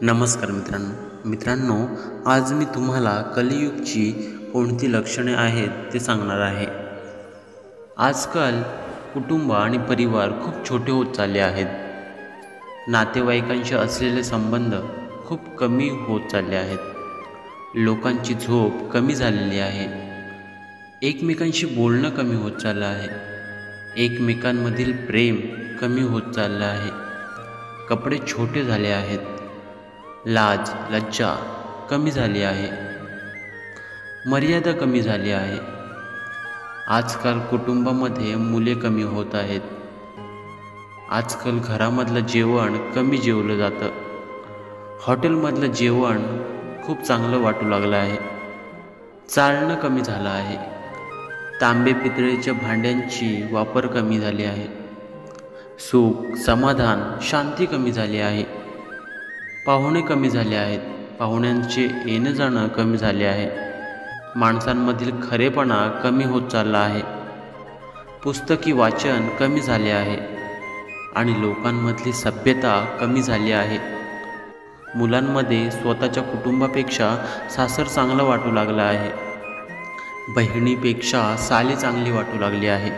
नमस्कार मित्रांनो, आज मी तुम्हाला कलियुगची कोणती लक्षणे आहेत ते सांगणार आहे। आजकाल कुटुंब आणि परिवार खूप छोटे होत चालले आहेत। नातेवाईकांशी असलेले संबंध खूप कमी होत चालले आहेत। लोकांची झोप कमी झालेली आहे। एकमेकांशी बोलणं कमी होत चाललं आहे। एकमेकांमधील प्रेम कमी होत चाललं आहे। कपडे छोटे झाले आहेत। लाज लज्जा कमी झाली आहे। मर्यादा कमी झाली आहे। आजकाल कुटुंबामध्ये मुले कमी होत आहेत। आजकाल घरामधलं जेवण कमी जेवलं जातं। हॉटेलमधलं जेवण खूप चांगलं वाटू लागलं आहे। चालणं कमी झालं आहे। तांबे पितळेच्या भांड्यांची वापर कमी झाली आहे। सुख समाधान शांती कमी झाली आहे। पाहुणे कमी झाले आहेत। पाहुण्यांचे येणं जाणं कमी झाले आहे। माणसांमधील खरेपणा कमी होत चालला आहे। पुस्तकी वाचन कमी झाले आहे आणि लोकांमधली सभ्यता कमी झाली आहे। मुलांमध्ये स्वतःच्या कुटुंबापेक्षा सासर चांगलं वाटू लागलं आहे। बहिणीपेक्षा साले चांगली वाटू लागली आहे।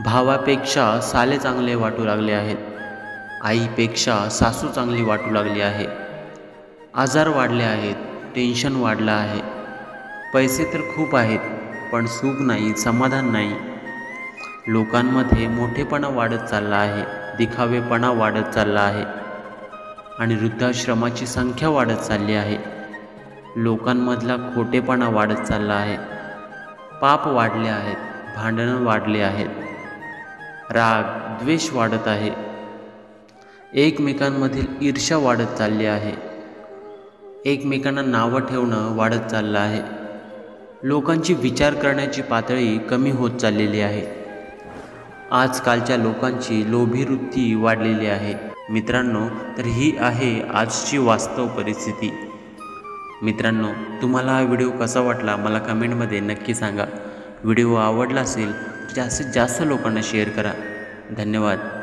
भावापेक्षा साले चांगले वाटू लागले आहेत। आईपेक्षा सासू चांगली वाटू लागली आहे। आजार वाढले आहेत। टेन्शन वाढलं आहे। पैसे तर खूप आहेत पण सुख नाही, समाधान नाही। लोकांमध्ये मोठेपणा वाढत चालला आहे। दिखावेपणा वाढत चालला आहे आणि वृद्धाश्रमाची संख्या वाढत चालली आहे। लोकांमधला खोटेपणा वाढत चालला आहे। पाप वाढले आहेत। भांडणं वाढले आहेत। राग द्वेष वाढत आहे। एकमेकांमधील ईर्ष्या वाढत चालली आहे। एकमेकांना नावं ठेवणं वाढत चाललं आहे। लोकांची विचार करण्याची पातळी कमी होत चाललेली आहे। आजकालच्या लोकांची लोभी वृत्ती वाढलेली आहे। मित्रांनो, तर ही आहे आजची वास्तव परिस्थिती। मित्रांनो, तुम्हाला हा व्हिडिओ कसा वाटला मला कमेंटमध्ये नक्की सांगा। व्हिडिओ आवडला असेल तर जास्तीत जास्त लोकांना शेअर करा। धन्यवाद।